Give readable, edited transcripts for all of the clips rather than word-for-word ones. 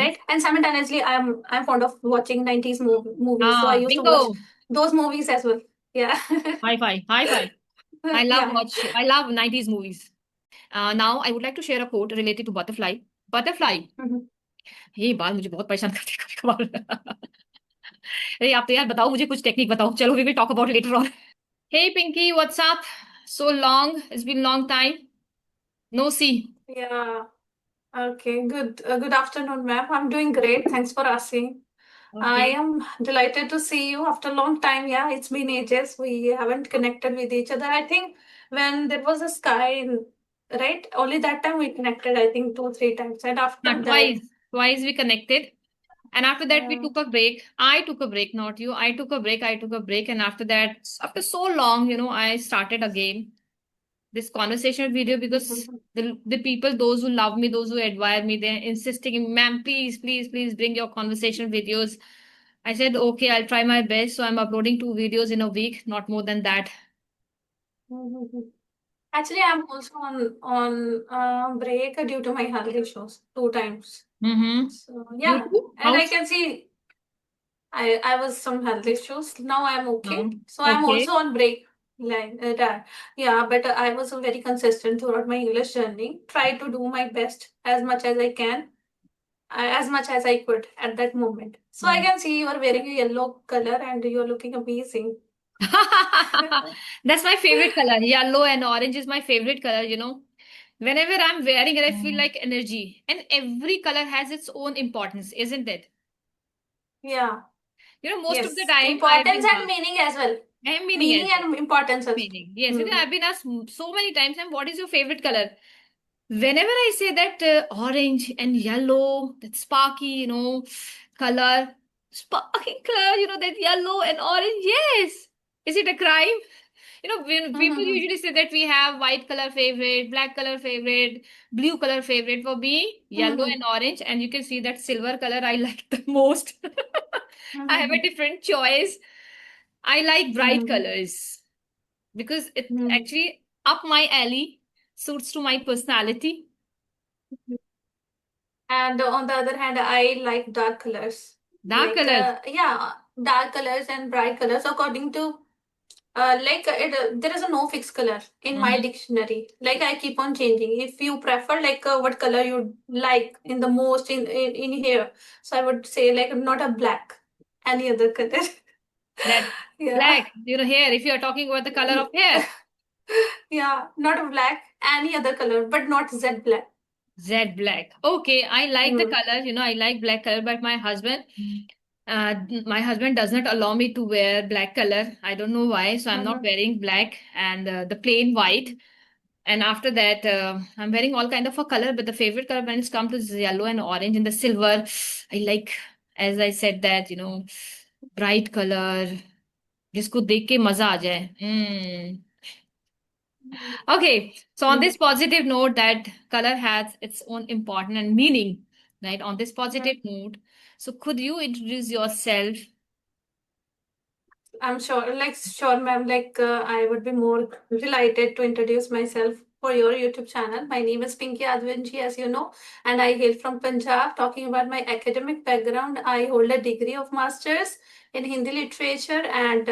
right? And simultaneously, I'm fond of watching 90s movies, so I used to watch Bingo. those movies as well. Yeah. High five. High five. Yeah. I love 90s movies. Now I would like to share a quote related to butterfly. Butterfly. Mhm. ये बात मुझे बहुत परेशान करती है कभी कभार। अरे आप तो यार बताओ मुझे कुछ टेक्निक बताओ। चलो we will talk about later on. Hey Pinky what's up? So long, it's been long time no see. Yeah. Okay. Good afternoon, ma'am. I'm doing great. Thanks for asking. I okay. am delighted to see you after a long time. Yeah, it's been ages. We haven't connected with each other. I think when there was a sky, right? Only that time we connected, I think 2, 3 times. And हाँ, after that, twice we connected. And after that, we yeah. took a break. I took a break, not you. I took a break. I took a break. And after that, after so long, I started again this conversation video because the people, those who love me, those who admire me, they're insisting, ma'am, please, please, please bring your conversation videos. I said, okay, I'll try my best. So I'm uploading 2 videos in a week, not more than that. Actually, I'm also on break due to my health issues 2 times. Mm-hmm. So You yeah, too? and I How's can see I was some health issues. Now I'm okay. now? So I'm also Okay. on break. Yeah, but I was very consistent throughout my English journey. Try to do my best as much as I can, as much as I could at that moment. So I Hmm. can see you are wearing a yellow color and you're looking amazing. That's my favorite color. Yellow and orange is my favorite color. Whenever I'm wearing it, I feel like energy. And every color has its own importance, isn't it? Yeah. Most of the Yes. time I've Importance been and asked, meaning as well. and meaning Meaning as well. and importance as Meaning. Yes, well. I've been asked so many times, and what is your favorite color? Whenever I say that orange and yellow, that sparky, color, sparking color, that yellow and orange, yes. Is it a crime? When people Hmm. usually say that we have white color favorite, black color favorite, blue color favorite. For me, yellow Hmm. and orange, and you can see that silver color I like the most. I have a Hmm. different choice. I like bright Hmm. colors because it Hmm. actually up my alley, suits to my personality. And on the other hand, I like dark colors. Dark colors. Yeah, dark colors and bright colors according to there is a no fixed color in my Mhm. dictionary. Like I keep on changing. If you prefer what color you like in the most in here, so I would say like not a black, any other color. That Yeah. black, hair. If you are talking about the color of hair, Yeah, not a black, any other color, but not Z black. Z black. Okay, I like the Hmm. color. I like black color, but uh, my husband does not allow me to wear black color. I don't know why. So I'm not Mhm. wearing black and the plain white. And after that, I'm wearing all kind of a color. But the favorite color when it's come to yellow and orange and the silver, I like, as I said that, bright color. जिसको देख के मजा आ जाए. Okay, so on this positive note, that color has its own importance and meaning, right? On this positive Mhm. note, so could you introduce yourself? I'm sure, sure, ma'am. I would be more delighted to introduce myself for your YouTube channel. My name is Pinky Advanji, as you know, and I hail from Punjab. Talking about my academic background, I hold a degree of master's in Hindi literature, and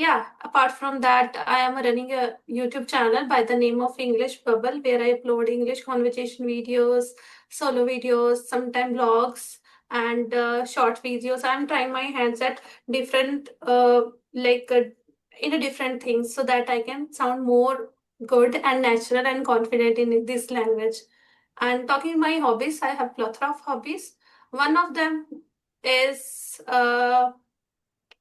yeah, apart from that, I am running a YouTube channel by the name of English Bubble, where I upload English conversation videos, solo videos, sometimes vlogs, and short videos. I'm trying my hands at different in a different things so that I can sound more good and natural and confident in this language. And talking my hobbies, I have plethora of hobbies. One of them is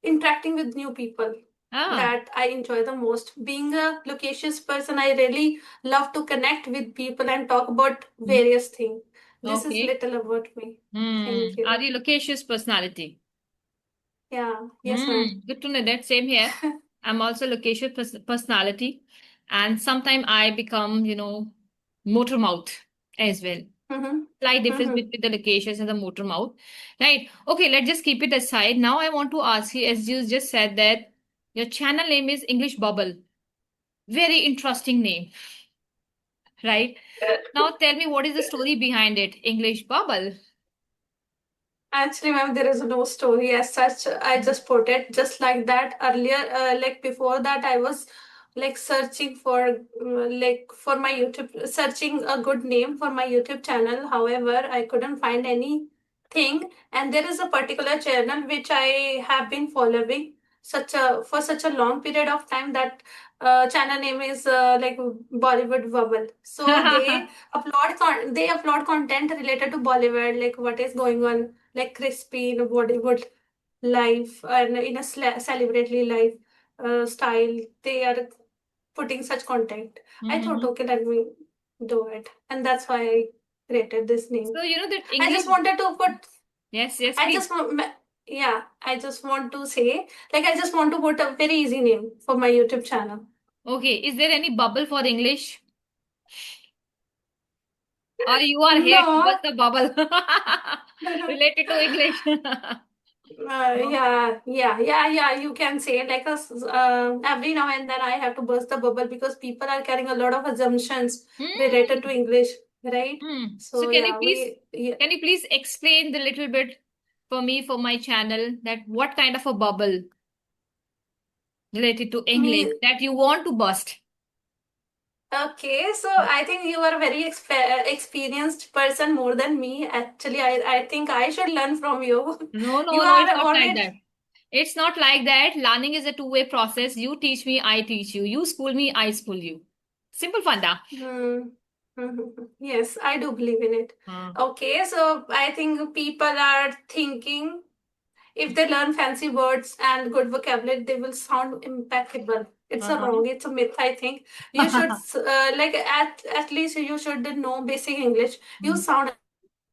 interacting with new people Ah, that I enjoy the most. Being a loquacious person, I really love to connect with people and talk about various things. This is okay. little about me. Thank Are you. you loquacious personality? Yeah, yes, ma'am. Good to know that. Same here. I'm also loquacious personality, and sometimes I become, motor mouth as well. Mm-hmm. Slight difference Mm-hmm. between the locations and the motor mouth. Right. Okay, let's just keep it aside. Now I want to ask you, as you just said that your channel name is English Bubble. Very interesting name, right? Now tell me what is the story behind it? English Bubble. Actually, ma'am, there is no story as such. I just put it just like that. Earlier, like before that, I was like searching for like for my YouTube, searching a good name for my YouTube channel. However, I couldn't find anything, and there is a particular channel which I have been following such a for such a long period of time that channel name is like Bollywood Bubble. So they upload content related to Bollywood, like what is going on like crispy in a Bollywood life and in a celebrity life style. They are putting such content. I thought, Mhm. okay, let me do it, and that's why I created this name. So, you know that I English. just wanted to put. Yes, yes, I please. just want. Yeah, I just want to say, like, I just want to put a very easy name for my YouTube channel. Okay, is there any bubble for English? Or you are here to No. bust the bubble related to English? No? Yeah. You can say like us. Every now and then I have to burst the bubble because people are carrying a lot of assumptions related to Hmm. English, right? Hmm. So So yeah, yeah. can you please explain the little bit for me for my channel that what kind of a bubble related to English Me. that you want to bust? Okay, so I think you are a very experienced person more than me. Actually, I think I should learn from you. No, You no, no, are it's not like already. that. It's not like that. Learning is a two-way process. You teach me, I teach you. You school me, I school you. Simple funda. Hmm. Yes, I do believe in it. Uh, Okay, so I think people are thinking if they learn fancy words and good vocabulary, they will sound impeccable. It's a uh-huh. wrong, it's a myth, I think. You should, like, at least you should know basic English. You sound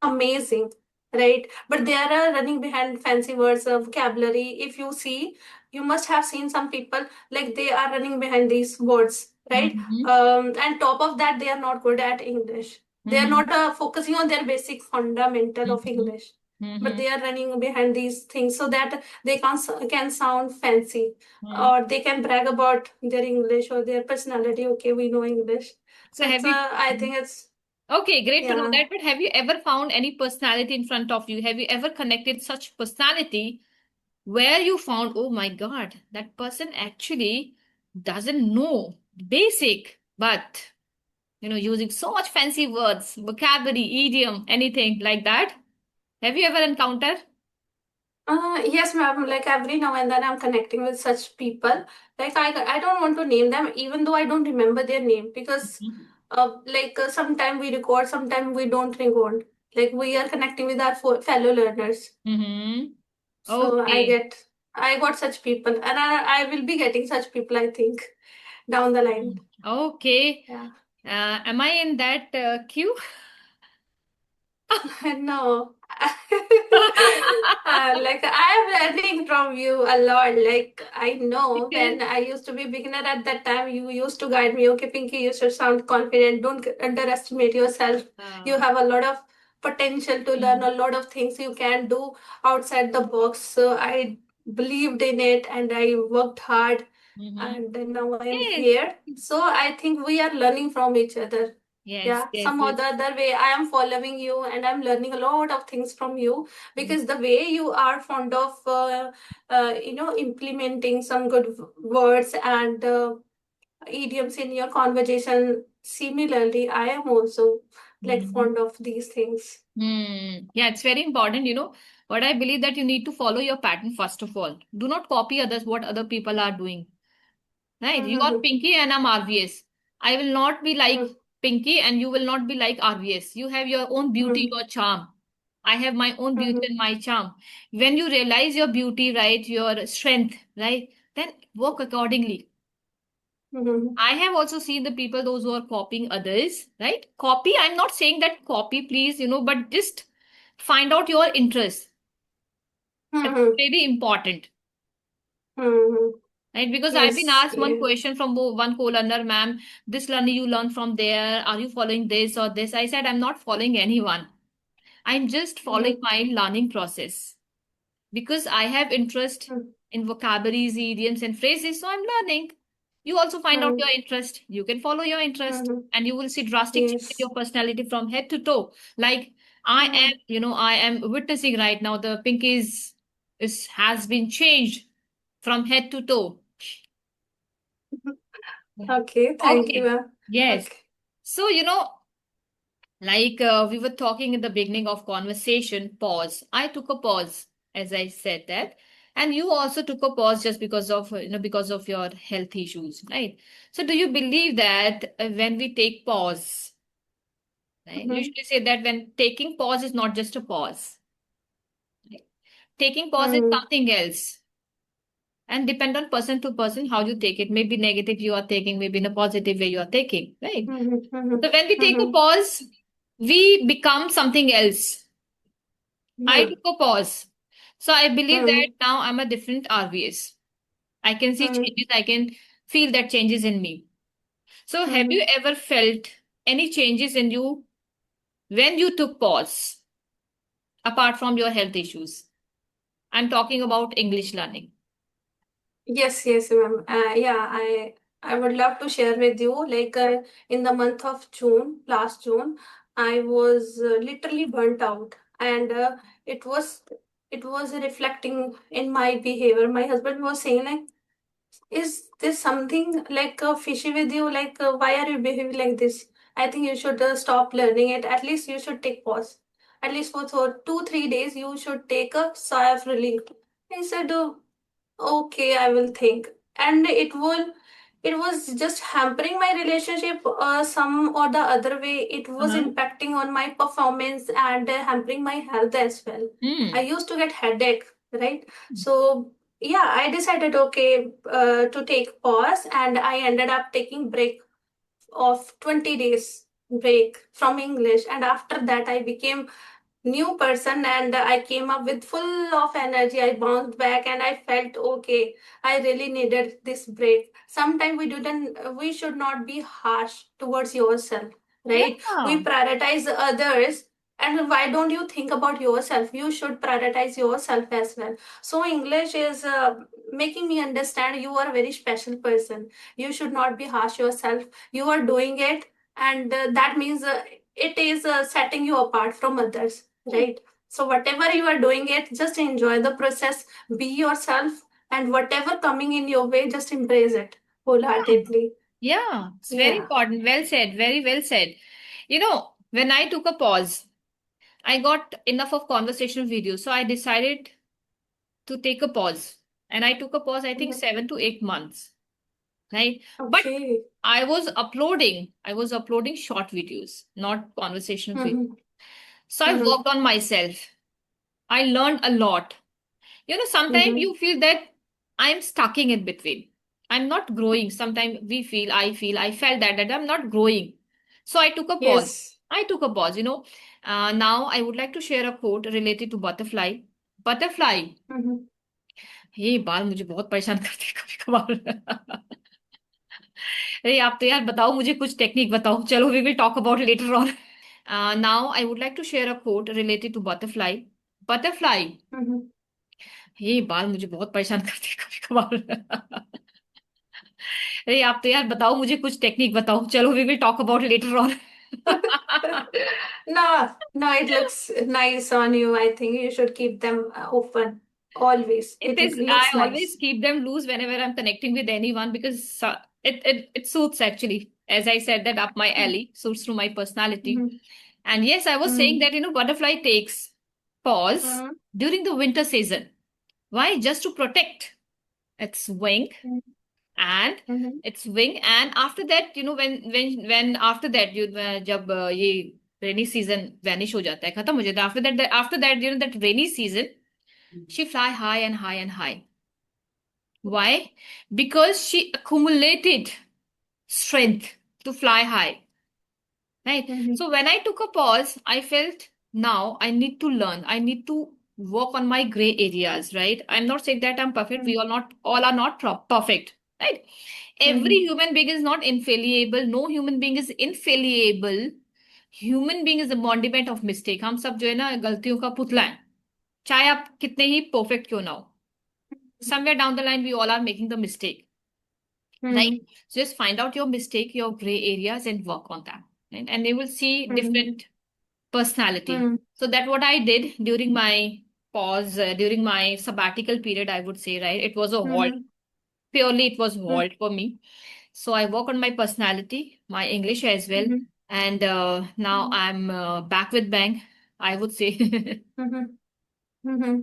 amazing, right? But they are running behind fancy words of vocabulary. If you see, you must have seen some people like they are running behind these words, right? Mm-hmm. And top of that, they are not good at English. They are Mm-hmm. not focusing on their basic fundamental of Mm-hmm. English, but Mm-hmm. they are running behind these things so that they can sound fancy, Mm. or they can brag about their English or their personality. Okay, we know English. So So have it's you? I think it's Okay, great to know yeah. that. But have you ever found any personality in front of you? Have you ever connected such personality where you found, oh my God, that person actually doesn't know basic, but using so much fancy words, vocabulary, idiom, anything like that? Have you ever encountered? Yes, ma'am. Like every now and then, I'm connecting with such people. Like I don't want to name them, even though I don't remember their name, because sometime we record, sometime we don't record. Like we are connecting with our fellow learners. Mm-hmm. So Okay. I got such people, and I will be getting such people, I think, down the line. Okay. Yeah. Am I in that queue? No. Like I am learning from you a lot. Like I know Because when I used to be beginner at that time, you used to guide me. Okay, Pinky, you should sound confident. Don't underestimate yourself. You uh, have a lot of potential to learn mm, a lot of things you can do outside the box. So I believed in it and I worked hard, mhm. and then now I am Yes, here. So I think we are learning from each other. yes, Yeah, yes, some or yes. the other way, I am following you and I'm learning a lot of things from you, Mm, because the way you are fond of, implementing some good words and idioms in your conversation. Similarly, I am also like mhm. fond of these things. Yeah, it's very important. What I believe that you need to follow your pattern first of all. Do not copy others, what other people are doing. Right? You are Mm-hmm. Pinky and I'm RVS. I will not be like Pinky and you will not be like RVS. You have your own beauty, Mm-hmm. your charm. I have my own beauty Mm-hmm. and my charm. When you realize your beauty, right, your strength, right, then work accordingly. Mm-hmm. I have also seen the people, those who are copying others, right? Copy, I'm not saying that copy, please, but just find out your interest. That's Mm-hmm. very important. Mm-hmm. Right, because I've been Yes. asked one Yeah. question from one co-learner, ma'am, this learning you learn from there, are you following this or this? I said, I'm not following anyone. I'm just following Mm-hmm. my learning process because I have interest in vocabularies, idioms, and phrases, so I'm learning. You also find out Mm-hmm. your interest. You can follow your interest, Mm-hmm. and you will see drastic change in Yes. your personality from head to toe. Like I am witnessing right now the Pinky's is has been changed from head to toe. Okay, thank you, Okay. ma'am. Yes. Okay. So, like we were talking in the beginning of conversation, pause. I took a pause, as I said that. And you also took a pause just because of, because of your health issues, right? So do you believe that when we take pause, right? Mm-hmm. Usually say that when taking pause is not just a pause. Right? Taking pause is Mm-hmm. something else. And depend on person to person how you take it. Maybe negative you are taking, maybe in a positive way you are taking, right? Mm-hmm. So when we take a Mm-hmm. pause, we become something else. I Mm-hmm. took a pause. So I believe Mm-hmm. that now I'm a different RVS. I can see Mm-hmm. changes. I can feel that changes in me. So have Mm-hmm. you ever felt any changes in you when you took pause, apart from your health issues? I'm talking about English learning. Yes, ma'am. Yeah, I would love to share with you. Like in the month of June, last June, I was literally burnt out, and it was it was reflecting in my behavior. My husband was saying like, "Is this something like fishy with you? Like, why are you behaving like this? I think you should stop learning it. At least you should take pause. At least for 2, 3 days, you should take a sigh of relief." I said, okay, I will think. And it was just hampering my relationship some or the other way. It was Uh-huh. impacting on my performance and hampering my health as well. I Hmm. used to get headache, right? So yeah, I decided okay to take pause, and I ended up taking break of 20 days break from English. And after that, I became new person, and I came up with full of energy. I bounced back and I felt okay. I really needed this break. Sometimes we should not be harsh towards yourself, right? We Yeah. prioritize others. And why don't you think about yourself? You should prioritize yourself as well. So English is making me understand you are a very special person. You should not be harsh yourself. You are doing it, and that means it is setting you apart from others, right? So whatever you are doing it, just enjoy the process, be yourself, and whatever coming in your way, just embrace it Yeah. wholeheartedly. Yeah. It's very Yeah. important. Well said. Very well said. When I took a pause, I got enough of conversational videos. So I decided to take a pause. And I took a pause, I think Mhm. 7 to 8 months, right? But Okay. I was uploading short videos, not conversational videos. Mhm. So I Mhm. worked on myself. I learned a lot. Sometimes Mhm. you feel that I'm stucking in between. I'm not growing. Sometimes I felt that I'm not growing. So I took a pause. Yes. I took a pause. Now I would like to share a quote related to butterfly. Butterfly, Mhm. ये बाल मुझे बहुत परेशान करते हैं कभी कभार अरे आप तो यार बताओ मुझे कुछ टेक्निक बताओ चलो we will talk about later on now I would like to share a quote related to butterfly butterfly Mhm. ये बाल मुझे बहुत परेशान करते हैं कभी कभार अरे आप तो यार बताओ मुझे कुछ टेक्निक बताओ चलो we will talk about later on No, no, it looks nice on you. I think you should keep them open always. It It is, I looks always nice. keep them loose whenever I'm connecting with anyone because it suits actually. As I said, that up my alley, suits through my personality. Mhm. And yes, I was saying Mhm. that, butterfly takes pause Mhm. during the winter season. Why? Just to protect its wing and Mhm. and after that, when after that, जब ये rainy season vanish हो जाता है, खत्म हो जाता है. After that, that rainy season, she fly high and high and high. Why? Because she accumulated strength to fly high. Right. Mhm. So when I took a pause, I felt now I need to learn. I need to work on my gray areas. Right. I'm not saying that I'm perfect. We Mhm. all are not perfect. Right. Every Mhm. human being is not infallible. No human being is infallible. Human being is a embodiment of mistake. हम सब जो है ना गलतियों का पुतला है. चाहे आप कितने ही perfect क्यों ना हो. Somewhere down the line, we all are making the mistake. Right? Mhm. So just find out your mistake, your gray areas, and work on that. Right? And you will see Mhm. different personality. Hmm. So that what I did during my pause, during my sabbatical period, I would say, right? It was a halt. Hmm. Purely, it was a Hmm. halt for me. So I work on my personality, my English as well, Hmm. and now I'm back with bang, I would say. Hmm. Hmm.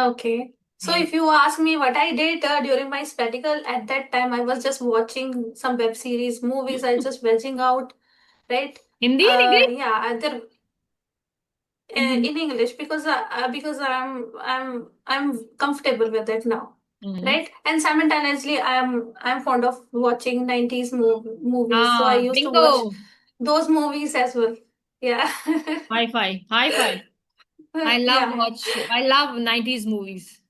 Okay. So Yeah. if you ask me what I did during my sabbatical, at that time I was just watching some web series, movies. I just vegging out, right? Hindi in English? Yeah, there, In Hindi. in English because I'm comfortable with it now, Mm-hmm. right? And simultaneously, I'm fond of watching 90s movies, so I Ah, used to watch bingo. those movies as well. Yeah. High five. High five. Yeah. I love 90s movies.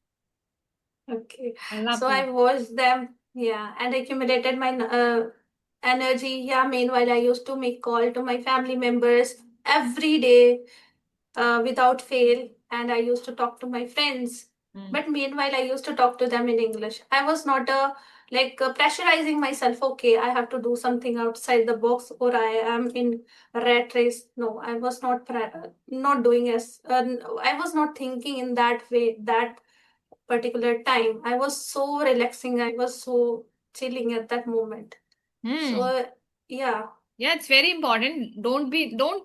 Okay. I love So to. I watched them, yeah, and accumulated my energy. Yeah. Meanwhile, I used to make call to my family members every day without fail, and I used to talk to my friends. Mm. But meanwhile, I used to talk to them in English. I was not pressurizing myself. Okay, I have to do something outside the box, or I am in a rat race. No, I was not doing as. I was not thinking in that way. That particular time, I was so relaxing. I was so chilling at that moment. Hmm. So yeah. Yeah, it's very important. Don't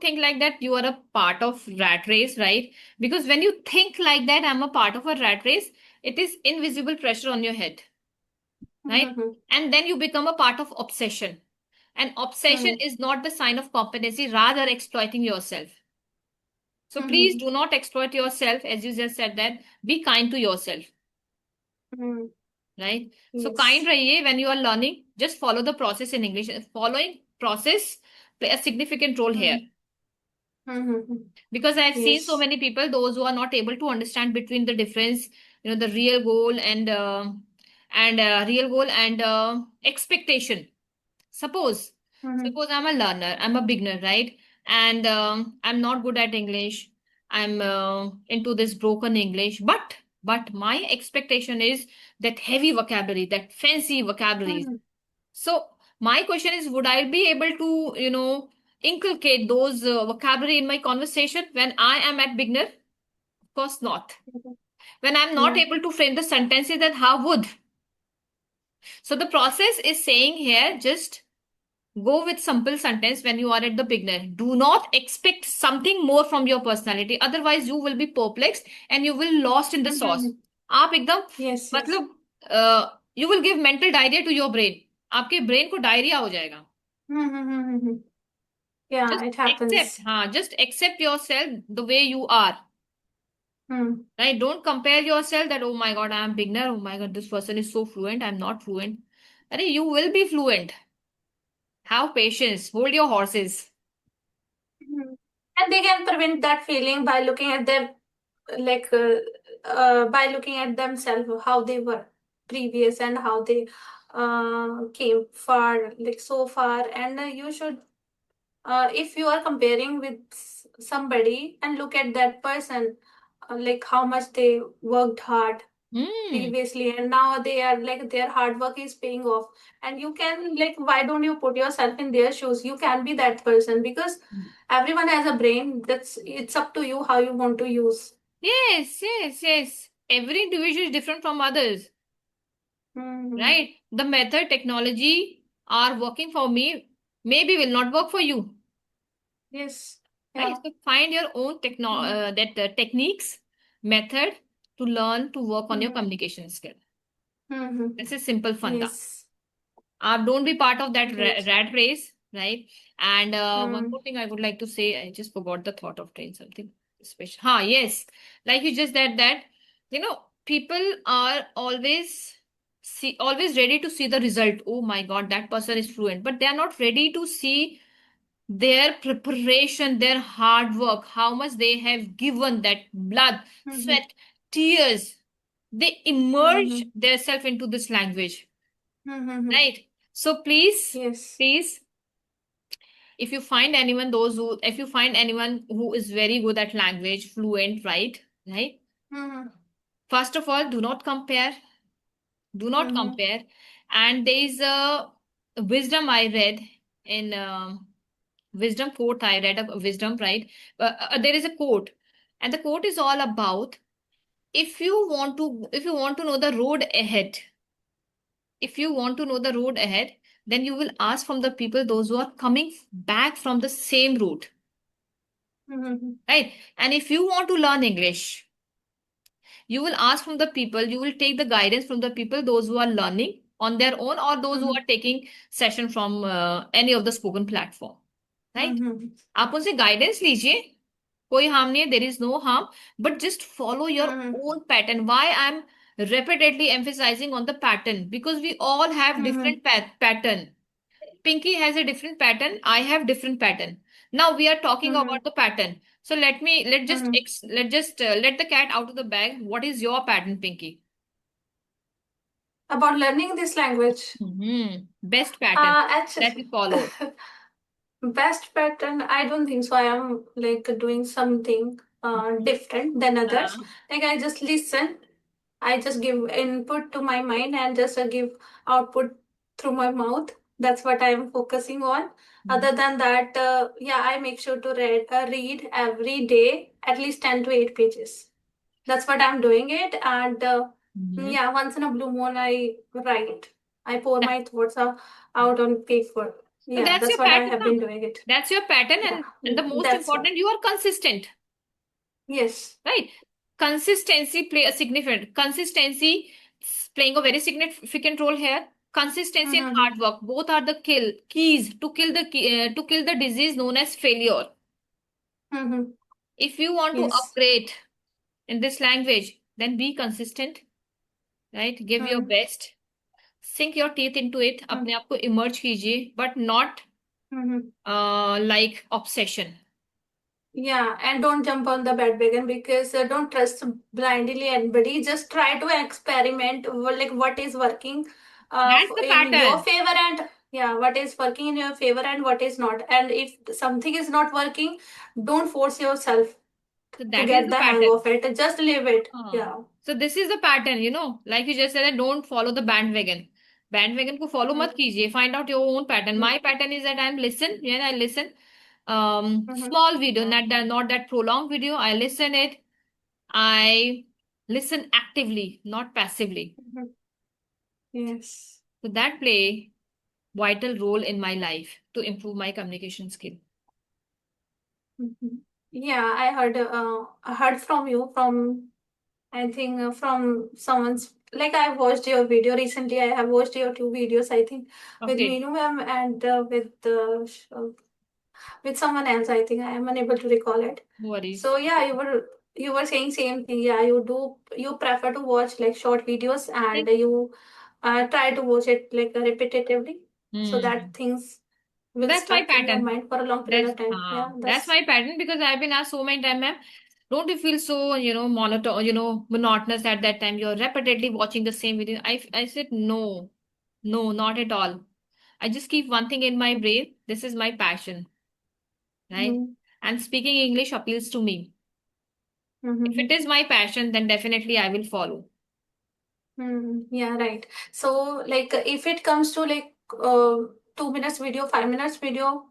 think like that you are a part of rat race, right? Because when you think like that, I'm a part of a rat race, it is invisible pressure on your head, right? Mm-hmm. And then you become a part of obsession. And obsession is not the sign of competency, rather exploiting yourself. So please Mm-hmm. do not exploit yourself, as you just said that. Be kind to yourself, Mm-hmm. right? So kind Yes. rahiye when you are learning. Just follow the process in English. Following process play a significant role here. Mm-hmm. Mm-hmm. Because I've seen so Yes. many people, those who are not able to understand between the difference, the real goal and real goal and expectation. Suppose, Mm-hmm. suppose I'm a learner, I'm a beginner, right? And I'm not good at English. I'm into this broken English, but my expectation is that heavy vocabulary, that fancy vocabulary. Mm-hmm. So my question is, would I be able to, inculcate those vocabulary in my conversation when I am at beginner? Of course not. When I'm not Yeah. able to frame the sentences, then how would? So the process is saying here, just go with simple sentence when you are at the beginner. Do not expect something more from your personality. Otherwise, you will be perplexed and you will lost in the sauce. Mm-hmm. आप एकदम Yes, yes. मतलब you will give mental diarrhea to your brain. आपके brain को diarrhea हो जाएगा. Mm-hmm. Yeah, Just it accept, happens. just accept yourself the way you are. Mm. Right? Don't compare yourself that, oh my God, I am beginner. Oh my God, this person is so fluent. I'm not fluent. Arey, you will be fluent. Have patience. Hold your horses. Mhm. And they can prevent that feeling by looking at them, like by looking at themselves, how they were previous and how they came far, like so far. And you should, if you are comparing with somebody and look at that person, like how much they worked hard Hmm. previously, and now they are like their hard work is paying off, and you can, like, why don't you put yourself in their shoes? You can be that person, because everyone has a brain. That's, it's up to you how you want to use. Yes, yes, yes. Every individual is different from others, Mm-hmm. right? The method, technology are working for me, maybe will not work for you, Yes. right? Yeah. So find your own techniques, method to learn to work on your Mm-hmm. communication skill. Mm-hmm. This is simple funda. Yes. Don't be part of that Great. rat race, right? And one Mm. more thing I would like to say, I just forgot the thought of saying something special. Yes, like you just said that, people are always ready to see the result. Oh my God, that person is fluent, but they are not ready to see their preparation, their hard work, how much they have given, that blood, Mm-hmm. sweat, tears. They immerse Mm-hmm. themselves into this language, Mm-hmm. right? So please, Yes. please, if you find anyone who is very good at language, fluent, right? Mm-hmm. First of all, do not Mm-hmm. compare. And there is a wisdom I read in wisdom quote. I read a wisdom, right? There is a quote, and the quote is all about if you want to know the road ahead, if you want to know the road ahead, then you will ask from the people those who are coming back from the same route, Mm-hmm. right? And if you want to learn English, you will ask from the people, you will take the guidance from the people those who are learning on their own or those who Mm-hmm. are taking session from any of the spoken platform, right? Mm-hmm. आप उनसे guidance लीजिए, कोई harm नहीं है, there is no harm, but just follow your Mm-hmm. Own pattern. Why I am repeatedly emphasizing on the pattern? Because we all have Mm-hmm. different pattern. Pinky has a different pattern, I have different pattern. Now we are talking Mm-hmm. about the pattern. So Mm-hmm. let just let the cat out of the bag. What is your pattern, Pinky? About learning this language. Best pattern that Actually, you followed. best pattern, I don't think so. I am like doing something different than others. Uh, Like I just listen, I just give input to my mind and just give output through my mouth. That's what I am focusing on. Other than that, yeah, I make sure to read every day at least 10 to 8 pages. That's what I'm doing it. And mhm. yeah, once in a blue moon, I write. I pour my thoughts out on paper. So Yeah, that's that's your what I pattern have now. been doing it. That's your pattern, Yeah, and the most that's what. important, you are consistent, Yes. right? Consistency playing a very significant role here. Consistency and Mm-hmm. hard work both are the keys to kill the disease known as failure. Mm-hmm. If you want to Yes. upgrade in this language, then be consistent, right? Give your Mm-hmm. best. Sink your teeth into it. अपने आप को immerse कीजिए, but not Mm-hmm. like obsession. Yeah, and don't jump on the bandwagon because don't trust blindly anybody. Just try to experiment like what is working That's the in your pattern. favor and yeah, what is working in your favor and what is not. And if something is not working, don't force yourself So to that is get the the hang pattern. of it. Just leave it. हाँ. Yeah. So this is the pattern, like you just said, that don't follow the bandwagon. Bandwagon को follow मत कीजिए. Find out your own pattern. My pattern is that I listen. Mm-hmm. Small video, not that prolonged video. I listen it. I listen actively, not passively. Mm-hmm. Yes. So that play vital role in my life to improve my communication skill. Mm-hmm. Yeah, I heard from you from I think from someone's like I watched your video recently. I have watched your two videos. I think with Okay, Meenu ma'am and with someone else. I think I am unable to recall it. no So worries. yeah, you were saying same thing. Yeah, you prefer to watch like short videos and you try to watch it like repetitively so that Hmm. things will That's my stuck in your pattern. mind for a long period of time. Yeah, That's that's. my pattern because I've been asked so many times, ma'am, don't you feel so, monotone, monotonous at that time? You're repeatedly watching the same video. I said, no, no, not at all. I just keep one thing in my brain. This is my passion, right? Mm-hmm. And speaking English appeals to me. If Mm-hmm. it is my passion, then definitely I will follow. Yeah, right. So, like, if it comes to like 2 minutes video, 5 minutes video,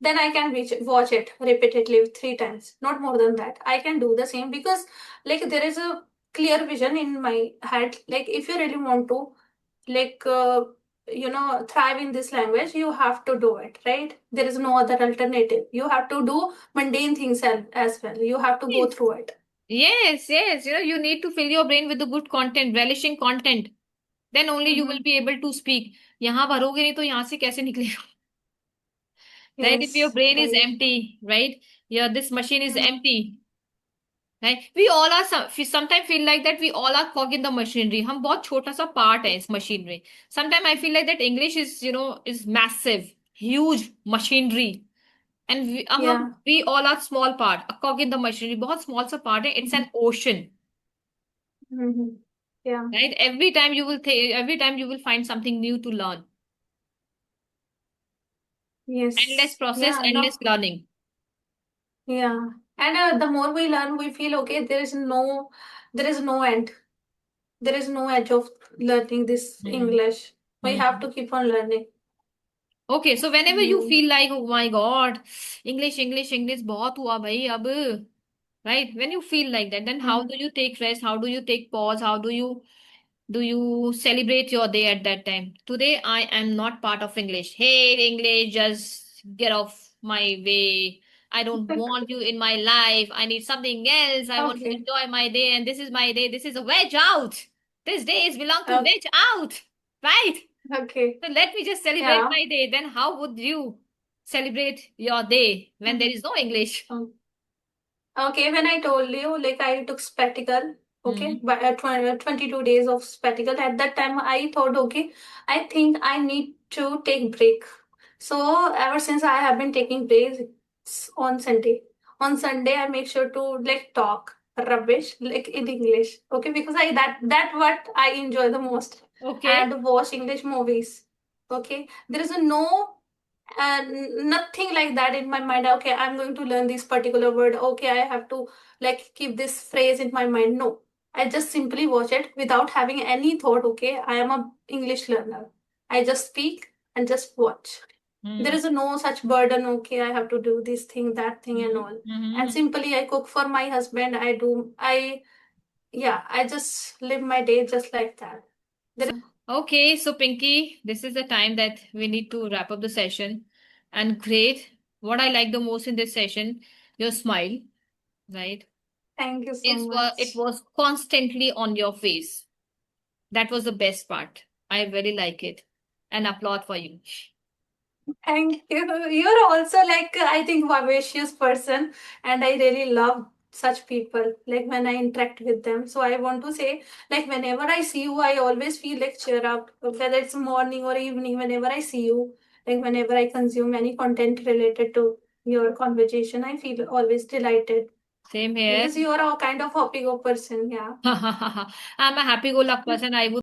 then I can watch it repeatedly 3 times, not more than that. I can do the same because, like, there is a clear vision in my head. Like, if you really want to, like, thrive in this language, you have to do it, right? There is no other alternative. You have to do mundane things as well. You have to go Yes, through it. yes, yes. You need to fill your brain with the good content, relishing content. Then only you will Mm-hmm. be able to speak. यहाँ भरोगे नहीं तो यहाँ से कैसे निकलेगा? Right? If your Yes, brain is right. empty, right? Yeah, this machine is Mm-hmm. empty. Right? We all are sometimes feel like that we all are cog in the machinery. हम बहुत छोटा सा part है इस machine में. Sometimes I feel like that English is massive, huge machinery. And Yeah. we all are small part, a cog in the machinery. बहुत small सा part है. It's an ocean. Mm-hmm. Yeah. Right? Every time you will find something new to learn. Endless Yes. process, Yeah. endless No. learning. Yeah. And the more we learn, we feel okay. There is no end. There is no edge of learning this Hmm. English. We have Hmm. to keep on learning. Okay, so whenever you Hmm. feel like, oh my God, English बहुत हुआ भाई अब, right? When you feel like that, then how Hmm. do you take rest? How do you take pause? How do you celebrate your day at that time? Today I am not part of English. Hey, English, just get off my way. I don't want you in my life. I need something else. I want to Okay. enjoy my day, and this is my day. This is a veg out. This day is belong to Okay. veg out, right? Okay. So let me just celebrate Yeah. my day. Then how would you celebrate your day when there Mhm. is no English? Okay, when I told you, like I took spectacle, okay, Hmm. but 22 days of spectacle. At that time, I thought, okay, I think I need to take break. So ever since I have been taking breaks on Sunday. On Sunday, I make sure to like talk rubbish like in English, okay, because I that what I enjoy the most, Okay. and watch English movies. Okay, there is a no nothing like that in my mind. Okay, I'm going to learn this particular word. Okay, I have to like keep this phrase in my mind. No, I just simply watch it without having any thought. Okay, I am a English learner. I just speak and just watch. There Hmm. is no such burden. Okay, I have to do this thing, that thing, and all. And Hmm. simply I cook for my husband. I just live my day just like that. There Okay, so Pinky, this is the time that we need to wrap up the session. And great. What I like the most in this session, your smile, right? Thank you so It much. was constantly on your face. That was the best part. I really like it. And applaud for you. Thank you. You're also like, I think, vivacious person, and I really love such people. Like when I interact with them. So I want to say, like whenever I see you, I always feel like cheer up. Whether it's morning or evening, whenever I see you, like whenever I consume any content related to your conversation, I feel always delighted Same here. because you are a kind of happy go person. Yeah. I'm a happy-go-lucky person. I would